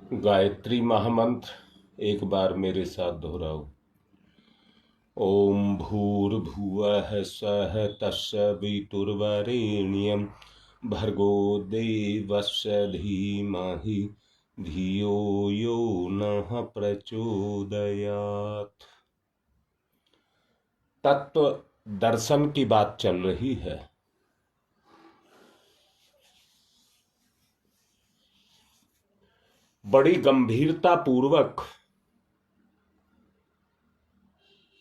गायत्री महामंत्र एक बार मेरे साथ दोहराओ। ओम भूर्भुवः स्वः तत्सवितुर्वरेण्यं भर्गो देवस्य धीमहि धियो यो नः प्रचोदयात्। तत्व दर्शन की बात चल रही है। बड़ी गंभीरता पूर्वक,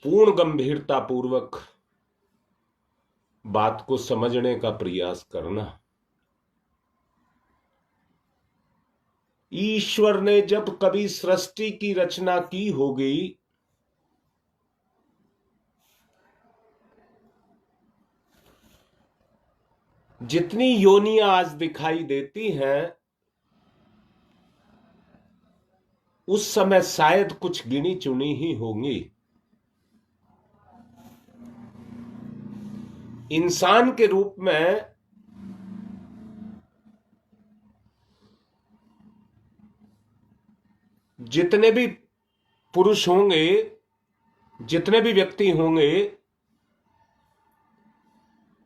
पूर्ण गंभीरता पूर्वक बात को समझने का प्रयास करना। ईश्वर ने जब कभी सृष्टि की रचना की होगी, जितनी योनियां आज दिखाई देती हैं, उस समय शायद कुछ गिनी चुनी ही होंगी। इंसान के रूप में जितने भी पुरुष होंगे, जितने भी व्यक्ति होंगे,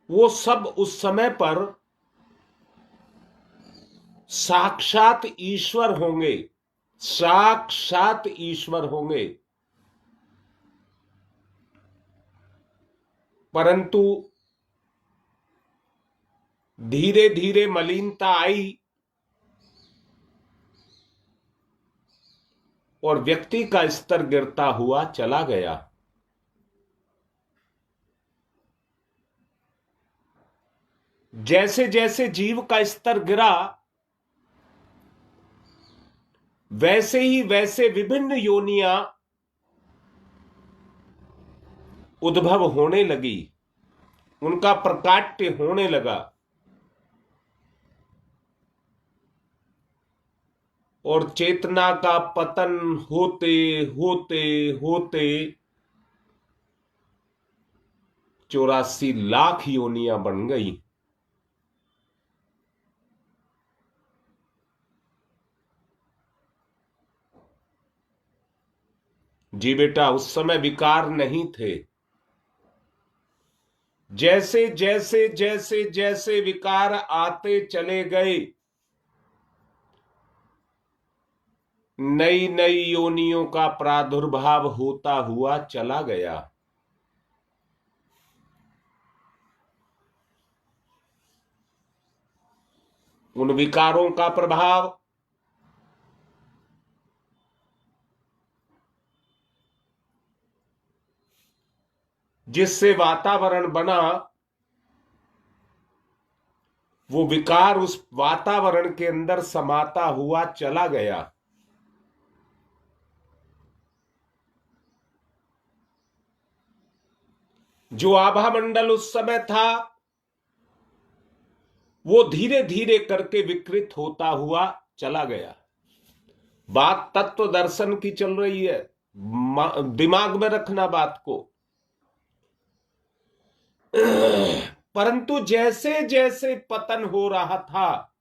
वो सब उस समय पर साक्षात ईश्वर होंगे, साक्षात ईश्वर होंगे। परंतु धीरे धीरे मलिनता आई और व्यक्ति का स्तर गिरता हुआ चला गया। जैसे जैसे जीव का स्तर गिरा, वैसे ही वैसे विभिन्न योनियां उद्भव होने लगी, उनका प्रकाट्य होने लगा। और चेतना का पतन होते होते होते 84 लाख योनियां बन गई। जी बेटा, उस समय विकार नहीं थे। जैसे जैसे जैसे जैसे विकार आते चले गए, नई नई योनियों का प्रादुर्भाव होता हुआ चला गया। उन विकारों का प्रभाव जिससे वातावरण बना, वो विकार उस वातावरण के अंदर समाता हुआ चला गया। जो आभा मंडल उस समय था, वो धीरे धीरे करके विकृत होता हुआ चला गया। बात तत्व दर्शन की चल रही है, दिमाग में रखना बात को। परंतु जैसे जैसे पतन हो रहा था,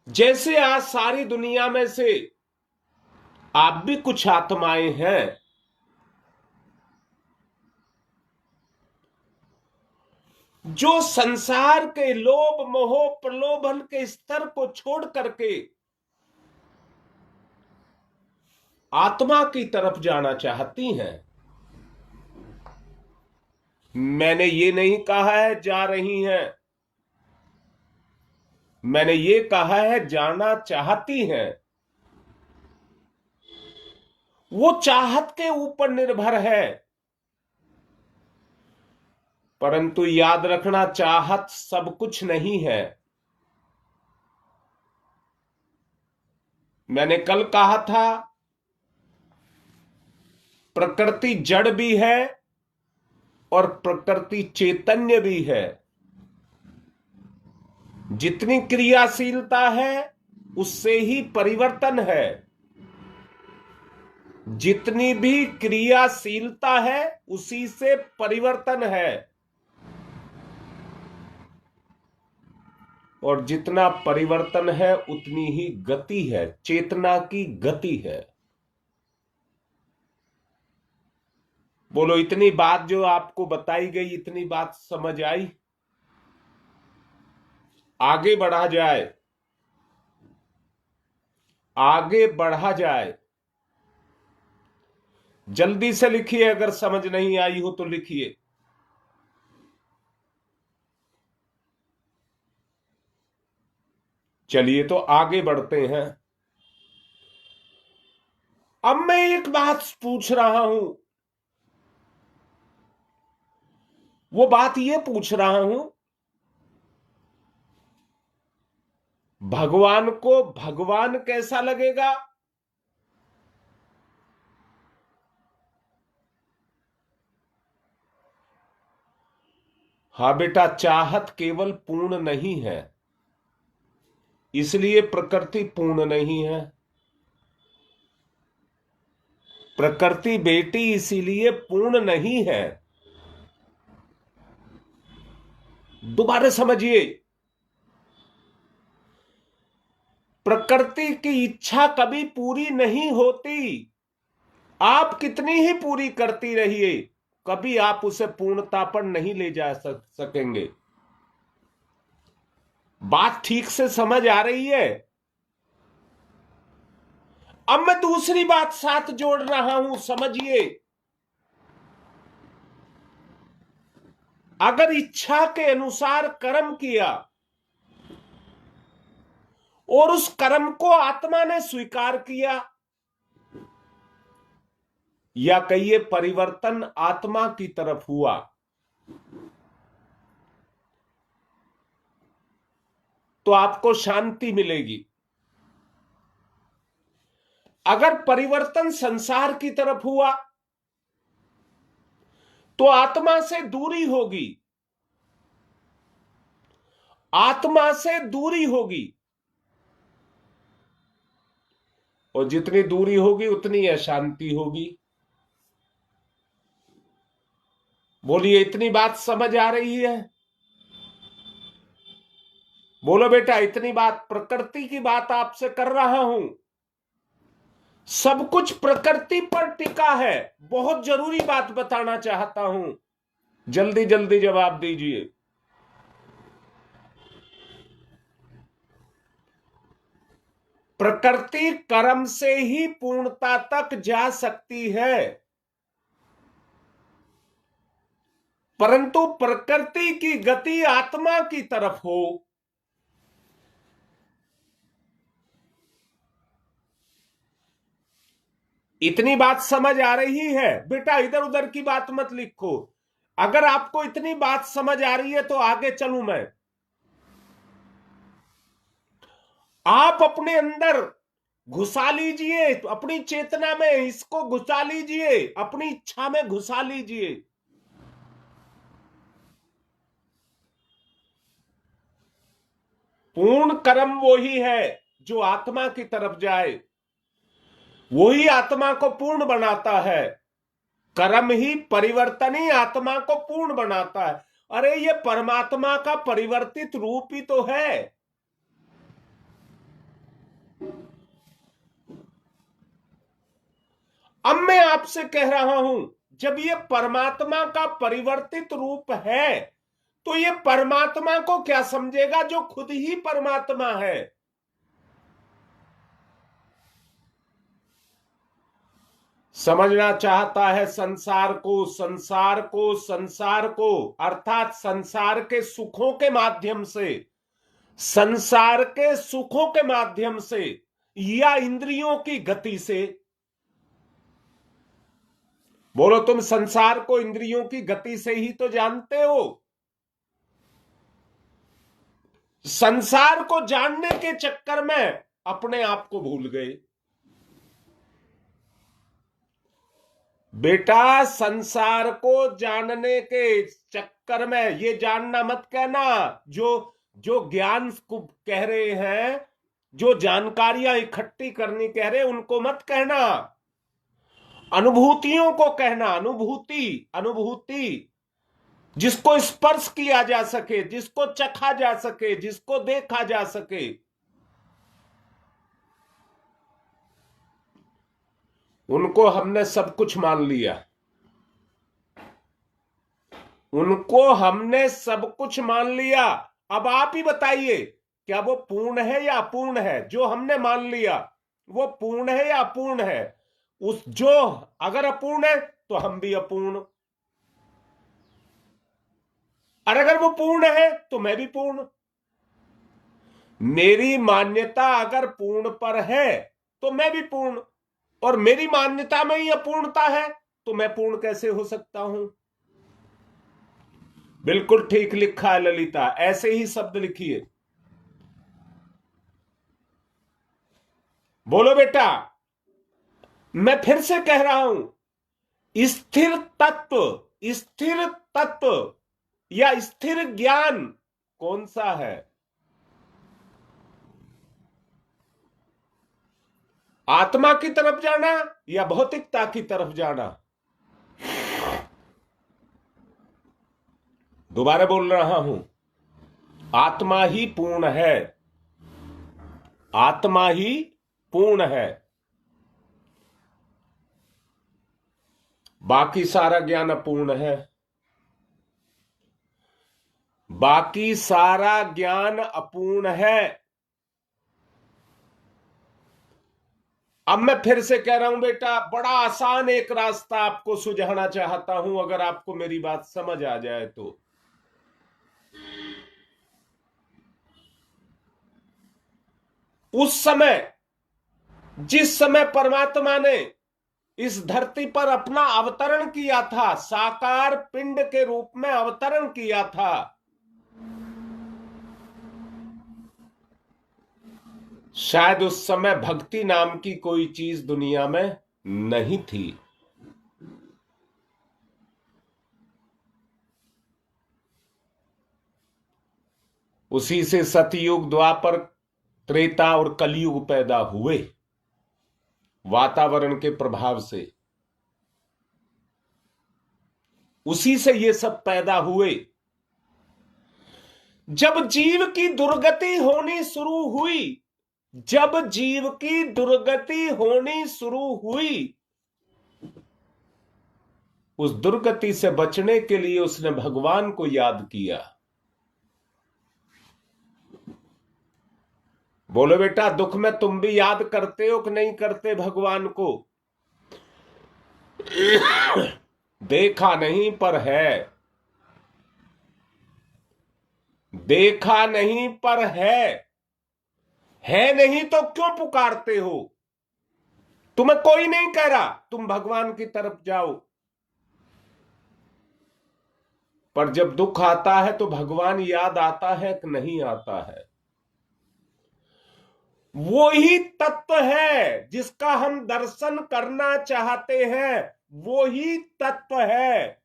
जैसे आज सारी दुनिया में से आप भी कुछ आत्माएं हैं, जो संसार के लोभ मोह प्रलोभन के स्तर को छोड़ करके आत्मा की तरफ जाना चाहती हैं। मैंने ये नहीं कहा है जा रही हैं, मैंने ये कहा है जाना चाहती हैं। वो चाहत के ऊपर निर्भर है। परंतु याद रखना, चाहत सब कुछ नहीं है। मैंने कल कहा था, प्रकृति जड़ भी है और प्रकृति चैतन्य भी है। जितनी क्रियाशीलता है उससे ही परिवर्तन है। जितनी भी क्रियाशीलता है उसी से परिवर्तन है। और जितना परिवर्तन है उतनी ही गति है, चेतना की गति है। बोलो, इतनी बात जो आपको बताई गई, इतनी बात समझ आई? आगे बढ़ा जाए, आगे बढ़ा जाए। जल्दी से लिखिए, अगर समझ नहीं आई हो तो लिखिए। चलिए तो आगे बढ़ते हैं। अब मैं एक बात पूछ रहा हूं, वो बात ये पूछ रहा हूं, भगवान को भगवान कैसा लगेगा? हाँ बेटा, चाहत केवल पूर्ण नहीं है, इसलिए प्रकृति पूर्ण नहीं है। प्रकृति बेटी इसीलिए पूर्ण नहीं है। दोबारा समझिए, प्रकृति की इच्छा कभी पूरी नहीं होती। आप कितनी ही पूरी करती रहिए, कभी आप उसे पूर्णता पर नहीं ले जा सकेंगे। बात ठीक से समझ आ रही है? अब मैं दूसरी बात साथ जोड़ रहा हूं, समझिए। अगर इच्छा के अनुसार कर्म किया और उस कर्म को आत्मा ने स्वीकार किया, या कहिए परिवर्तन आत्मा की तरफ हुआ, तो आपको शांति मिलेगी। अगर परिवर्तन संसार की तरफ हुआ तो आत्मा से दूरी होगी, आत्मा से दूरी होगी, और जितनी दूरी होगी उतनी अशांति होगी। बोलिए, इतनी बात समझ आ रही है? बोलो बेटा, इतनी बात, प्रकृति की बात आपसे कर रहा हूं। सब कुछ प्रकृति पर टिका है। बहुत जरूरी बात बताना चाहता हूं, जल्दी जल्दी जवाब दीजिए। प्रकृति कर्म से ही पूर्णता तक जा सकती है, परंतु प्रकृति की गति आत्मा की तरफ हो। इतनी बात समझ आ रही है? बेटा, इधर उधर की बात मत लिखो। अगर आपको इतनी बात समझ आ रही है तो आगे चलूं मैं। आप अपने अंदर घुसा लीजिए, अपनी चेतना में इसको घुसा लीजिए, अपनी इच्छा में घुसा लीजिए। पूर्ण कर्म वही है जो आत्मा की तरफ जाए, वही आत्मा को पूर्ण बनाता है। कर्म ही, परिवर्तन ही आत्मा को पूर्ण बनाता है। अरे ये परमात्मा का परिवर्तित रूप ही तो है। अब मैं आपसे कह रहा हूं, जब ये परमात्मा का परिवर्तित रूप है तो ये परमात्मा को क्या समझेगा जो खुद ही परमात्मा है? समझना चाहता है संसार को, संसार को, संसार को, अर्थात संसार के सुखों के माध्यम से, संसार के सुखों के माध्यम से, या इंद्रियों की गति से? बोलो, तुम संसार को इंद्रियों की गति से ही तो जानते हो। संसार को जानने के चक्कर में अपने आप को भूल गए। बेटा, संसार को जानने के चक्कर में, ये जानना मत कहना, जो जो ज्ञान को कह रहे हैं, जो जानकारियां इकट्ठी करनी कह रहे हैं, उनको मत कहना, अनुभूतियों को कहना। अनुभूति, अनुभूति जिसको स्पर्श किया जा सके, जिसको चखा जा सके, जिसको देखा जा सके। उनको हमने सब कुछ मान लिया, उनको हमने सब कुछ मान लिया। अब आप ही बताइए, क्या वो पूर्ण है या अपूर्ण है? जो हमने मान लिया वो पूर्ण है या अपूर्ण है? उस जो अगर अपूर्ण है तो हम भी अपूर्ण, और अगर वो पूर्ण है तो मैं भी पूर्ण। मेरी मान्यता अगर पूर्ण पर है तो मैं भी पूर्ण, और मेरी मान्यता में ही अपूर्णता है तो मैं पूर्ण कैसे हो सकता हूं? बिल्कुल ठीक लिखा है ललिता, ऐसे ही शब्द लिखिए। बोलो बेटा। मैं फिर से कह रहा हूं, स्थिर तत्व, स्थिर तत्व या स्थिर ज्ञान कौन सा है? आत्मा की तरफ जाना या भौतिकता की तरफ जाना? दोबारा बोल रहा हूं, आत्मा ही पूर्ण है, आत्मा ही पूर्ण है, बाकी सारा ज्ञान अपूर्ण है, बाकी सारा ज्ञान अपूर्ण है। अब मैं फिर से कह रहा हूं बेटा, बड़ा आसान एक रास्ता आपको सुझाना चाहता हूं, अगर आपको मेरी बात समझ आ जाए तो। उस समय, जिस समय परमात्मा ने इस धरती पर अपना अवतरण किया था, साकार पिंड के रूप में अवतरण किया था, शायद उस समय भक्ति नाम की कोई चीज दुनिया में नहीं थी। उसी से सतयुग, द्वापर, त्रेता और कलयुग पैदा हुए, वातावरण के प्रभाव से। उसी से ये सब पैदा हुए। जब जीव की दुर्गति होनी शुरू हुई, जब जीव की दुर्गति होनी शुरू हुई, उस दुर्गति से बचने के लिए उसने भगवान को याद किया। बोलो बेटा, दुख में तुम भी याद करते हो कि नहीं करते भगवान को? देखा नहीं पर है, देखा नहीं पर है नहीं तो क्यों पुकारते हो? तुम्हें कोई नहीं कह रहा तुम भगवान की तरफ जाओ, पर जब दुख आता है तो भगवान याद आता है कि नहीं आता है? वो ही तत्व है जिसका हम दर्शन करना चाहते हैं, वो ही तत्व है।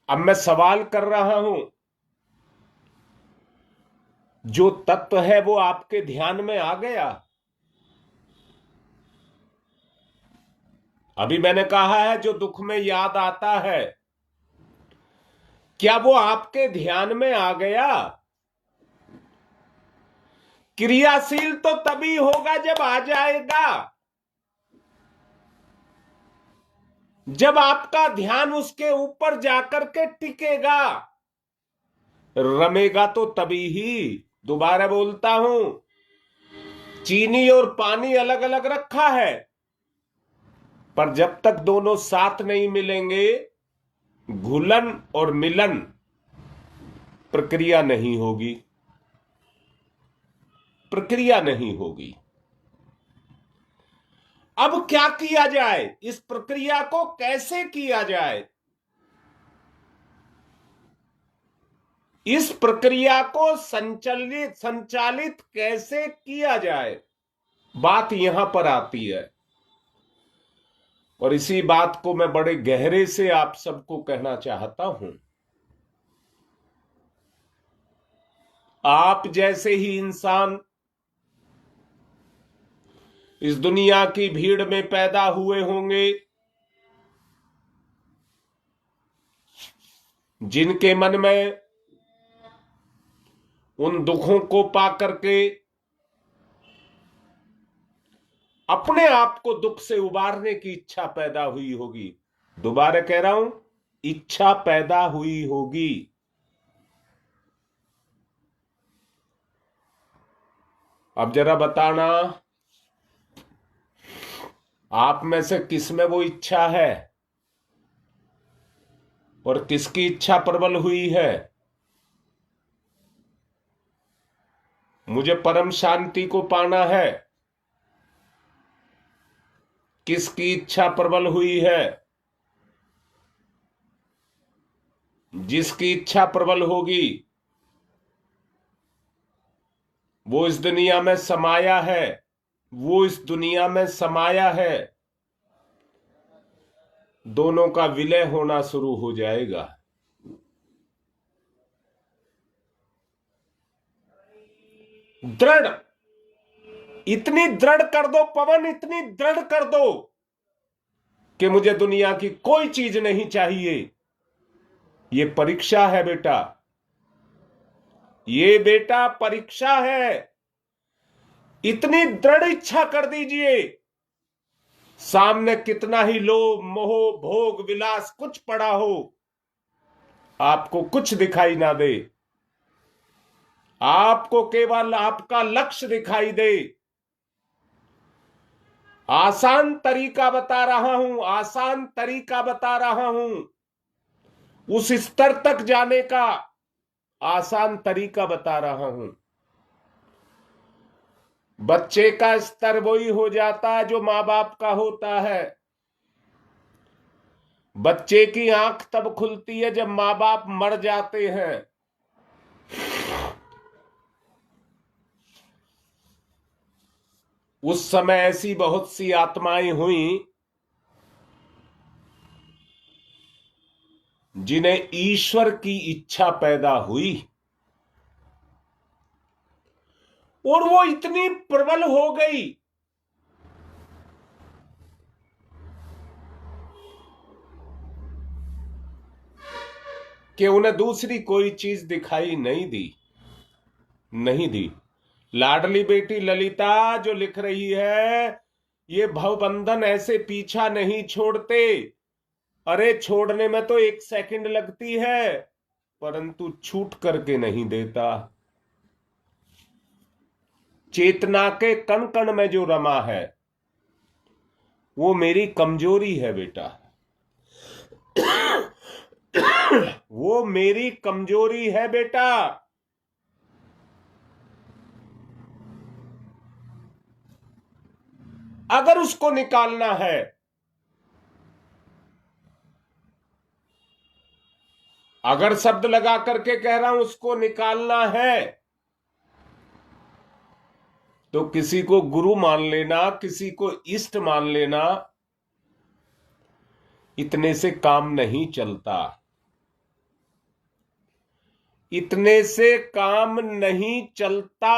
अब मैं सवाल कर रहा हूं, जो तत्व है वो आपके ध्यान में आ गया? अभी मैंने कहा है जो दुख में याद आता है, क्या वो आपके ध्यान में आ गया? क्रियाशील तो तभी होगा जब आ जाएगा, जब आपका ध्यान उसके ऊपर जाकर के टिकेगा। रमेगा तो तभी ही। दोबारा बोलता हूं, चीनी और पानी अलग अलग रखा है, पर जब तक दोनों साथ नहीं मिलेंगे, घुलन और मिलन प्रक्रिया नहीं होगी, प्रक्रिया नहीं होगी। अब क्या किया जाए? इस प्रक्रिया को कैसे किया जाए? इस प्रक्रिया को संचालित कैसे किया जाए? बात यहां पर आती है, और इसी बात को मैं बड़े गहरे से आप सबको कहना चाहता हूं। आप जैसे ही इंसान इस दुनिया की भीड़ में पैदा हुए होंगे, जिनके मन में उन दुखों को पा करके अपने आप को दुख से उबारने की इच्छा पैदा हुई होगी। दोबारा कह रहा हूं, इच्छा पैदा हुई होगी। अब जरा बताना, आप में से किस में वो इच्छा है और किसकी इच्छा प्रबल हुई है? मुझे परम शांति को पाना है। किसकी इच्छा प्रबल हुई है? जिसकी इच्छा प्रबल होगी वो इस दुनिया में समाया है, वो इस दुनिया में समाया है। दोनों का विलय होना शुरू हो जाएगा। दृढ़, इतनी दृढ़ कर दो पवन, इतनी दृढ़ कर दो कि मुझे दुनिया की कोई चीज नहीं चाहिए। ये परीक्षा है बेटा, ये बेटा परीक्षा है। इतनी दृढ़ इच्छा कर दीजिए, सामने कितना ही लोभ मोह भोग विलास कुछ पड़ा हो, आपको कुछ दिखाई ना दे। आपको केवल आपका लक्ष्य दिखाई दे। आसान तरीका बता रहा हूं, आसान तरीका बता रहा हूं, उस स्तर तक जाने का आसान तरीका बता रहा हूं। बच्चे का स्तर वही हो जाता है जो मां बाप का होता है। बच्चे की आंख तब खुलती है जब मां बाप मर जाते हैं। उस समय ऐसी बहुत सी आत्माएं हुई जिन्हें ईश्वर की इच्छा पैदा हुई और वो इतनी प्रबल हो गई कि उन्हें दूसरी कोई चीज दिखाई नहीं दी। लाडली बेटी ललिता जो लिख रही है, ये भवबंधन ऐसे पीछा नहीं छोड़ते। अरे छोड़ने में तो 1 सेकंड लगती है, परंतु छूट करके नहीं देता। चेतना के कण कण में जो रमा है वो मेरी कमजोरी है बेटा, वो मेरी कमजोरी है बेटा। अगर उसको निकालना है, अगर शब्द लगा करके कह रहा हूं उसको निकालना है, तो किसी को गुरु मान लेना, किसी को इष्ट मान लेना, इतने से काम नहीं चलता। इतने से काम नहीं चलता।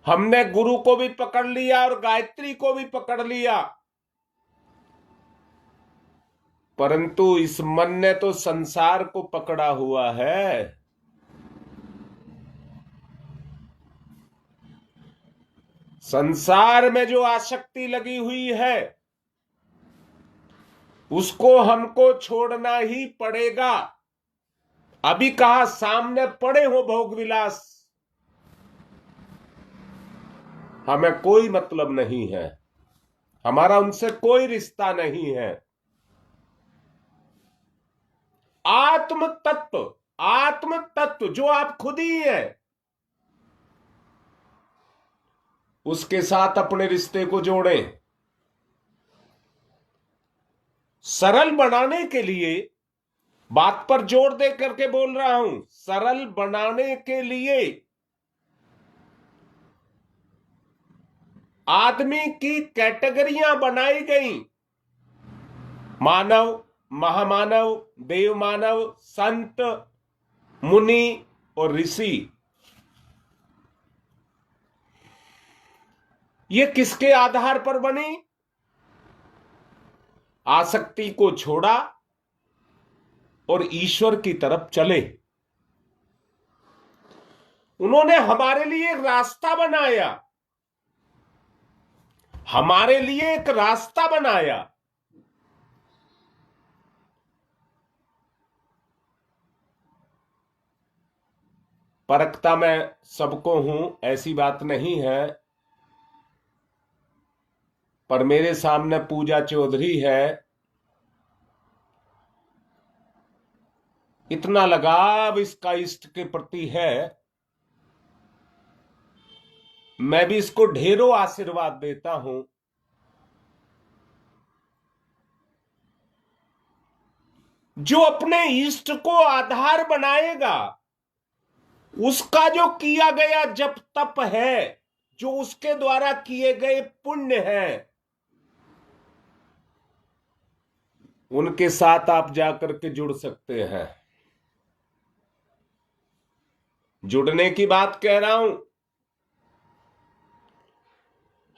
हमने गुरु को भी पकड़ लिया और गायत्री को भी पकड़ लिया, परंतु इस मन ने तो संसार को पकड़ा हुआ है। संसार में जो आसक्ति लगी हुई है उसको हमको छोड़ना ही पड़ेगा। अभी कहा सामने पड़े हो भोग विलास, हमें कोई मतलब नहीं है, हमारा उनसे कोई रिश्ता नहीं है। आत्म तत्व जो आप खुद ही है, उसके साथ अपने रिश्ते को जोड़ें। सरल बनाने के लिए, बात पर जोर दे करके बोल रहा हूं, सरल बनाने के लिए आदमी की कैटेगरियां बनाई गई। मानव, महामानव, देव मानव, संत, मुनि और ऋषि। ये किसके आधार पर बनी? आसक्ति को छोड़ा और ईश्वर की तरफ चले। उन्होंने हमारे लिए एक रास्ता बनाया, हमारे लिए एक रास्ता बनाया। परखता मैं सबको हूं ऐसी बात नहीं है, पर मेरे सामने पूजा चौधरी है। इतना लगाव इसका इष्ट के प्रति है, मैं भी इसको ढेरों आशीर्वाद देता हूं। जो अपने इष्ट को आधार बनाएगा, उसका जो किया गया जप तप है, जो उसके द्वारा किए गए पुण्य हैं, उनके साथ आप जाकर के जुड़ सकते हैं। जुड़ने की बात कह रहा हूं।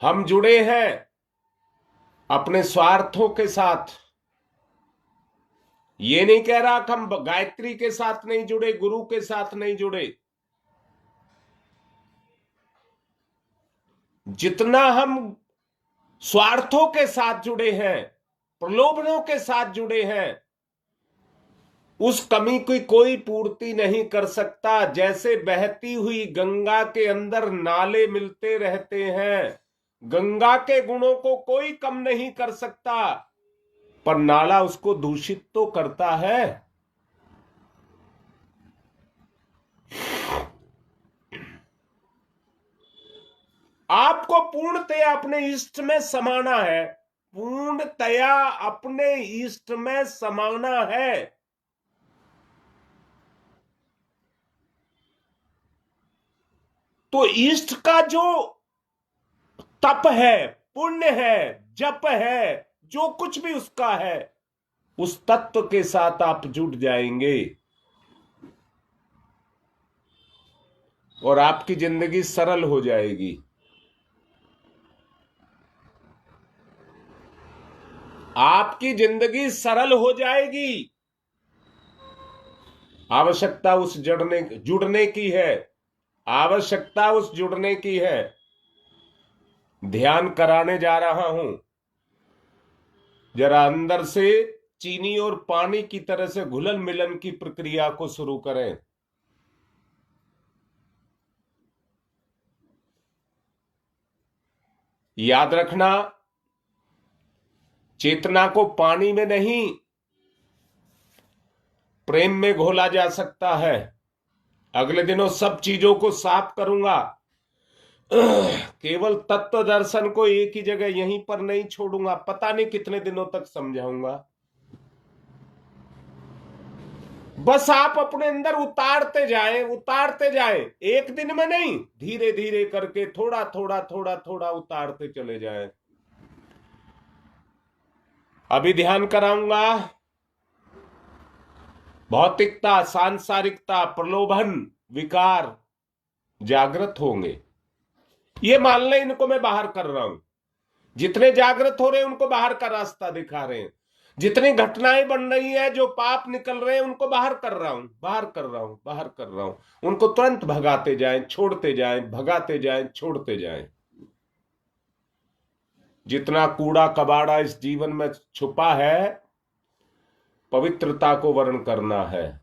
हम जुड़े हैं अपने स्वार्थों के साथ। ये नहीं कह रहा कि हम गायत्री के साथ नहीं जुड़े, गुरु के साथ नहीं जुड़े। जितना हम स्वार्थों के साथ जुड़े हैं, प्रलोभनों के साथ जुड़े हैं, उस कमी की कोई पूर्ति नहीं कर सकता। जैसे बहती हुई गंगा के अंदर नाले मिलते रहते हैं, गंगा के गुणों को कोई कम नहीं कर सकता, पर नाला उसको दूषित तो करता है। आपको पूर्णतया अपने इष्ट में समाना है, पूर्णतया अपने इष्ट में समाना है। तो इष्ट का जो तप है, पुण्य है, जप है, जो कुछ भी उसका है, उस तत्व के साथ आप जुट जाएंगे और आपकी जिंदगी सरल हो जाएगी। आपकी जिंदगी सरल हो जाएगी। आवश्यकता उस जुड़ने की है, आवश्यकता उस जुड़ने की है। ध्यान कराने जा रहा हूं, जरा अंदर से चीनी और पानी की तरह से घुलन मिलन की प्रक्रिया को शुरू करें। याद रखना, चेतना को पानी में नहीं, प्रेम में घोला जा सकता है। अगले दिनों सब चीजों को साफ करूंगा, केवल तत्व दर्शन को एक ही जगह यहीं पर नहीं छोड़ूंगा। पता नहीं कितने दिनों तक समझाऊंगा। बस आप अपने अंदर उतारते जाएं, उतारते जाएं, एक दिन में नहीं, धीरे धीरे करके थोड़ा थोड़ा थोड़ा थोड़ा उतारते चले जाएं। अभी ध्यान कराऊंगा। भौतिकता, सांसारिकता, प्रलोभन, विकार जागृत होंगे, ये मान लें। इनको मैं बाहर कर रहा हूं। जितने जागृत हो रहे हैं उनको बाहर का रास्ता दिखा रहे हैं। जितनी घटनाएं बन रही है, जो पाप निकल रहे हैं, उनको बाहर कर रहा हूं, बाहर कर रहा हूं, बाहर कर रहा हूं। उनको तुरंत भगाते जाएं, छोड़ते जाएं, भगाते जाएं, छोड़ते जाएं। जितना कूड़ा कबाड़ा इस जीवन में छुपा है, पवित्रता को वर्ण करना है,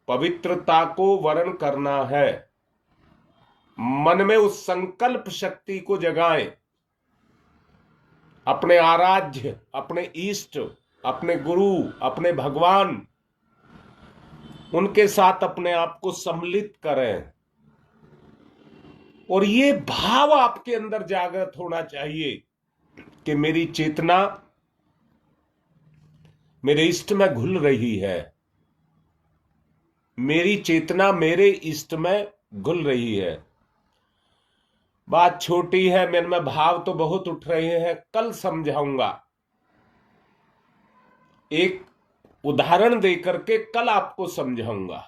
पवित्रता को वर्ण करना है। मन में उस संकल्प शक्ति को जगाएं। अपने आराध्य, अपने इष्ट, अपने गुरु, अपने भगवान, उनके साथ अपने आप को सम्मिलित करें। और ये भाव आपके अंदर जागृत होना चाहिए कि मेरी चेतना मेरे इष्ट में घुल रही है, मेरी चेतना मेरे इष्ट में घुल रही है। बात छोटी है, मेरे में भाव तो बहुत उठ रहे हैं, कल समझाऊंगा। एक उदाहरण देकर के कल आपको समझाऊंगा।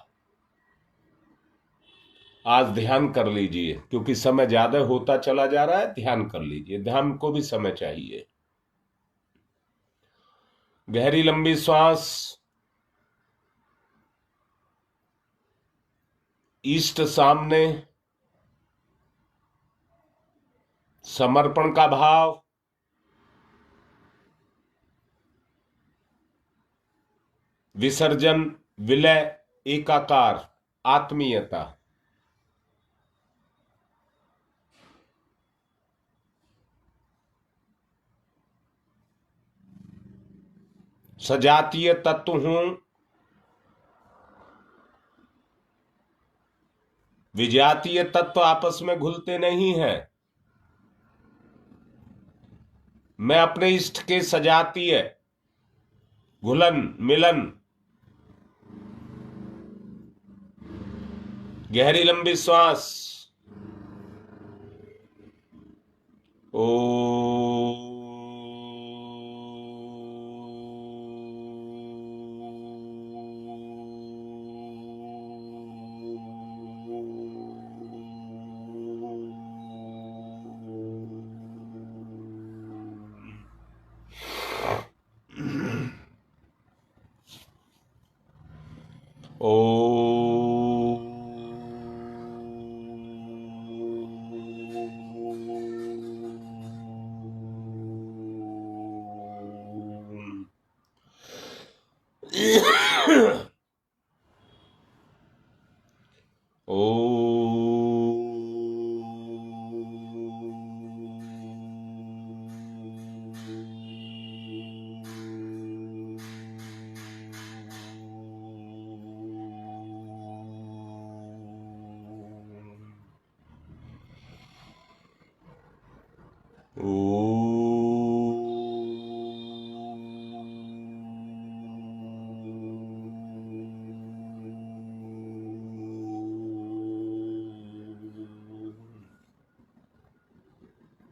आज ध्यान कर लीजिए, क्योंकि समय ज्यादा होता चला जा रहा है। ध्यान कर लीजिए, ध्यान को भी समय चाहिए। गहरी लंबी श्वास, इष्ट सामने, समर्पण का भाव, विसर्जन, विलय, एकाकार, आत्मीयता। सजातीय तत्व हूं, विजातीय तत्व आपस में घुलते नहीं हैं। मैं अपने इष्ट के सजातीय घुलन मिलन। गहरी लंबी श्वास। ओ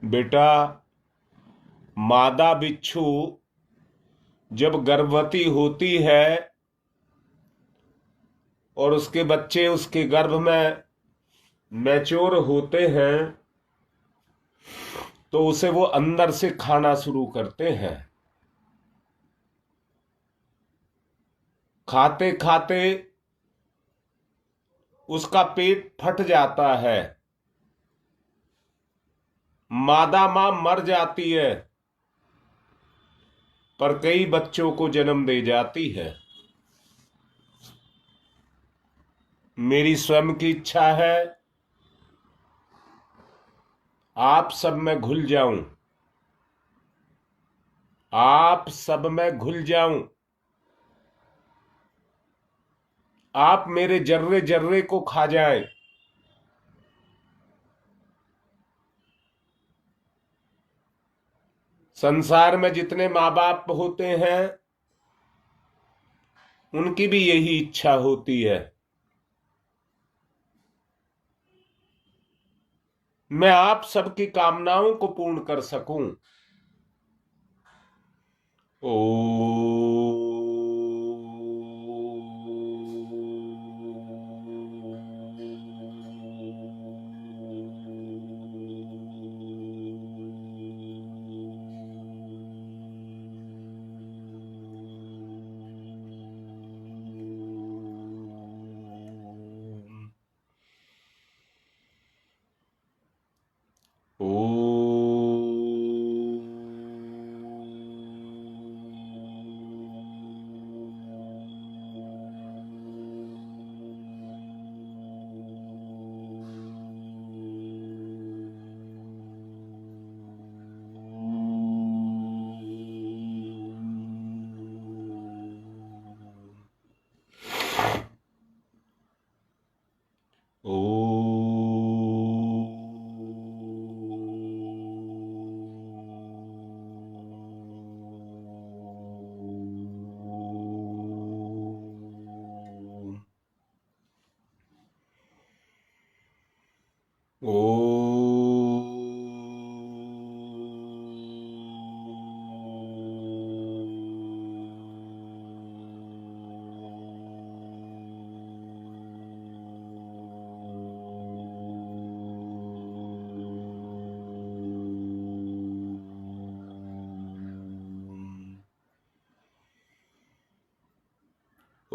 बेटा, मादा बिच्छू जब गर्भवती होती है और उसके बच्चे उसके गर्भ में मैच्योर होते हैं, तो उसे वो अंदर से खाना शुरू करते हैं। खाते खाते उसका पेट फट जाता है, मादा मां मर जाती है, पर कई बच्चों को जन्म दे जाती है। मेरी स्वयं की इच्छा है आप सब में घुल जाऊं, आप सब में घुल जाऊं, आप मेरे जर्रे जर्रे को खा जाएं। संसार में जितने माँ बाप होते हैं उनकी भी यही इच्छा होती है, मैं आप सबकी कामनाओं को पूर्ण कर सकूं। ओ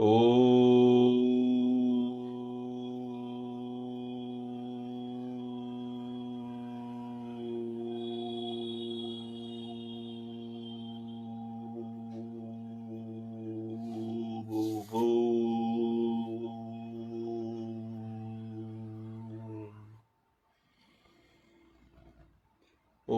ओ ओ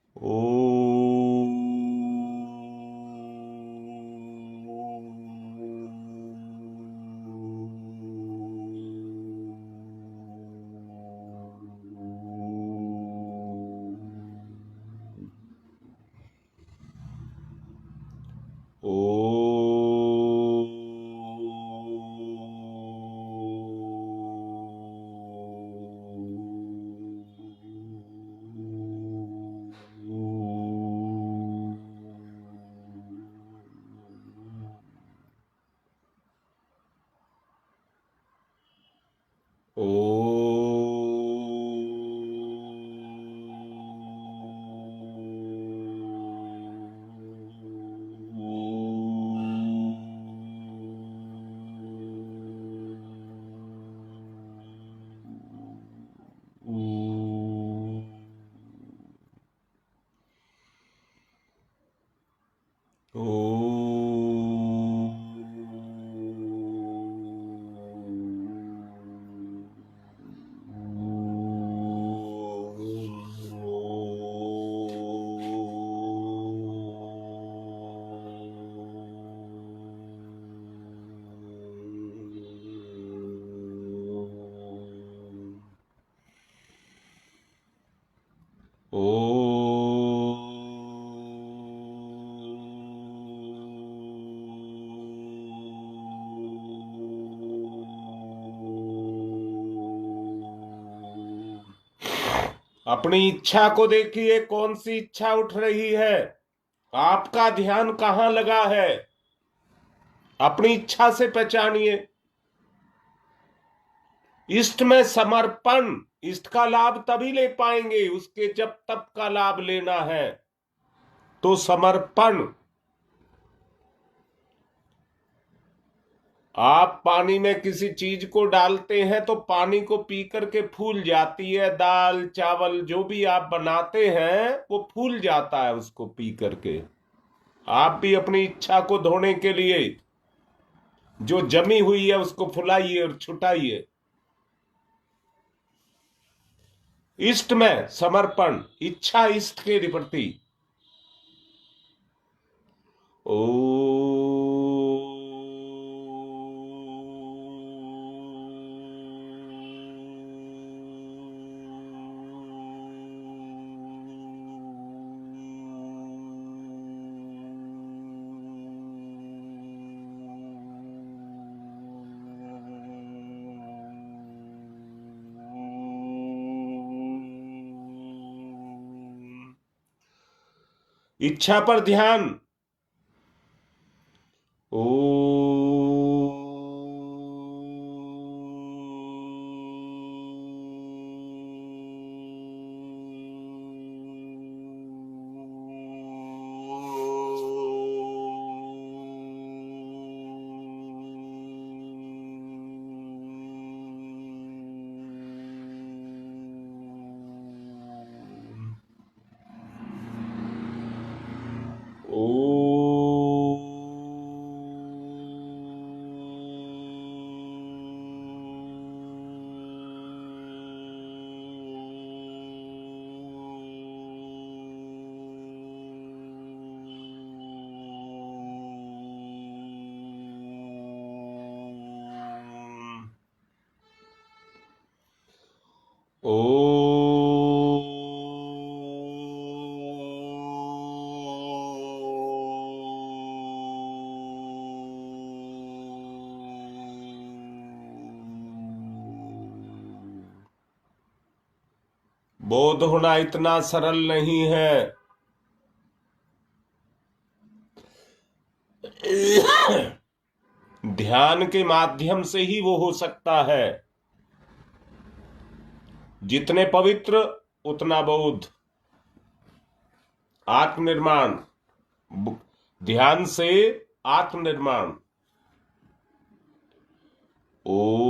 ओ अपनी इच्छा को देखिए, कौन सी इच्छा उठ रही है। आपका ध्यान कहां लगा है, अपनी इच्छा से पहचानिए। इष्ट में समर्पण, इष्ट का लाभ तभी ले पाएंगे उसके जब तप का लाभ लेना है तो समर्पण। आप पानी में किसी चीज को डालते हैं तो पानी को पी करके फूल जाती है। दाल चावल जो भी आप बनाते हैं वो फूल जाता है उसको पी करके। आप भी अपनी इच्छा को धोने के लिए जो जमी हुई है उसको फुलाइए और छुटाइए। इष्ट में समर्पण, इच्छा इष्ट के प्रति। ओ इच्छा पर ध्यान। ओ ओ बोध होना इतना सरल नहीं है। ध्यान के माध्यम से ही वो हो सकता है। जितने पवित्र उतना बोध। आत्मनिर्माण, ध्यान से आत्मनिर्माण। ओ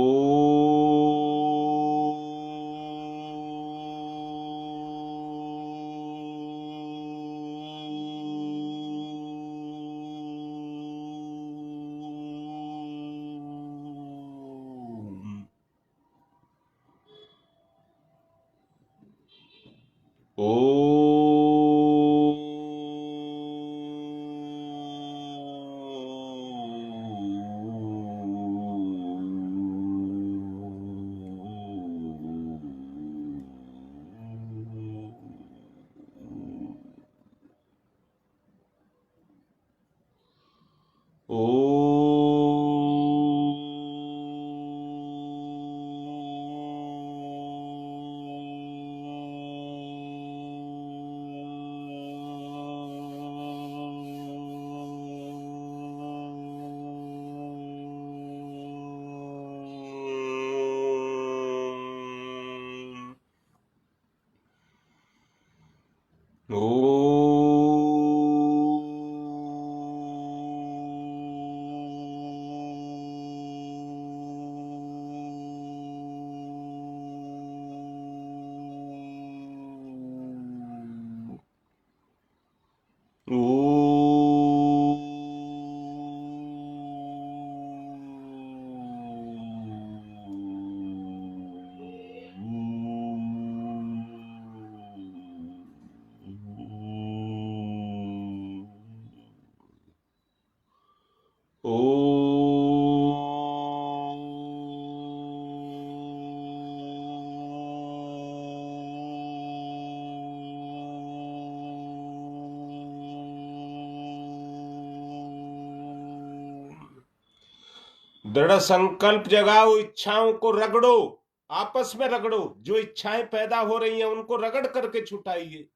दृढ़ संकल्प जगाओ, इच्छाओं को रगड़ो, आपस में रगड़ो। जो इच्छाएं पैदा हो रही हैं उनको रगड़ करके छुटाइए।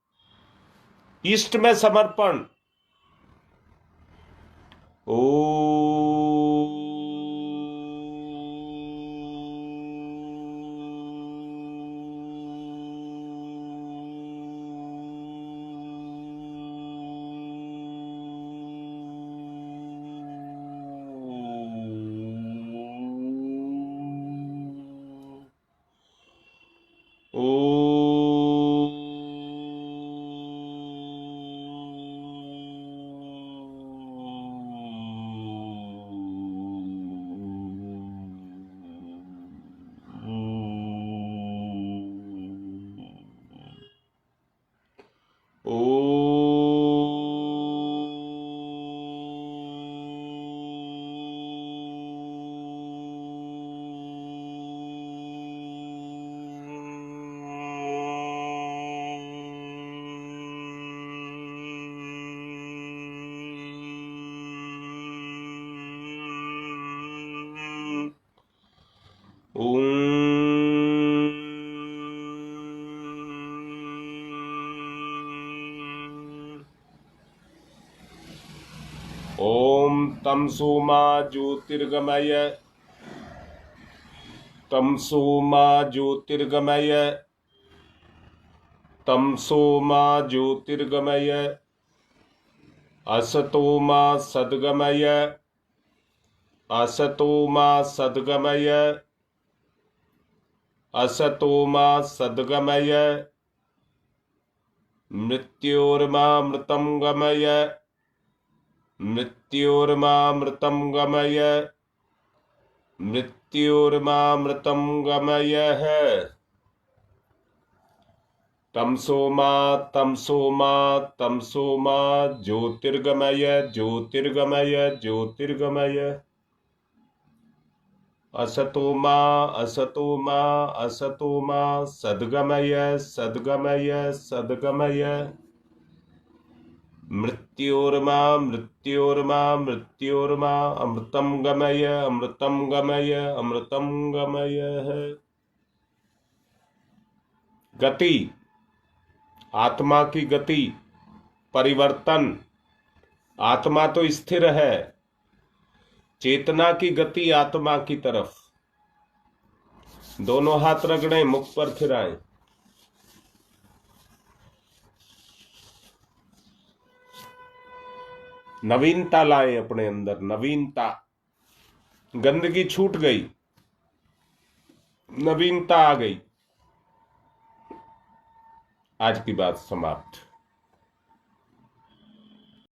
इष्ट में समर्पण। ओ ओम तमसो मा ज्योतिर्गमय, तमसो मा ज्योतिर्गमय, तमसो मा ज्योतिर्गमय, असतो मा सद्गमय, असतो मा सद्गमय, असतो मा सद्गमय, मृत्योर्मामृतं गमय, मृत्योर्मामृतं गमय, मृत्योर्मामृतं गमय। तमसो मा तमसो मा तमसो मा ज्योतिर्गमय, ज्योतिर्गमय, ज्योतिर्गमय। असतो मा असतो मा असतो मा सद्गमय सद्गमय सद्गमय। मृत्योर्मा मृत्योर्मा मृत्योर्मा अमृतम गमय अमृतम गमय अमृतम गमय। गति, आत्मा की गति, परिवर्तन। आत्मा तो स्थिर है, चेतना की गति आत्मा की तरफ। दोनों हाथ रगड़ें, मुख पर फिराएं। नवीनता लाएं अपने अंदर, नवीनता। गंदगी छूट गई, नवीनता आ गई। आज की बात समाप्त।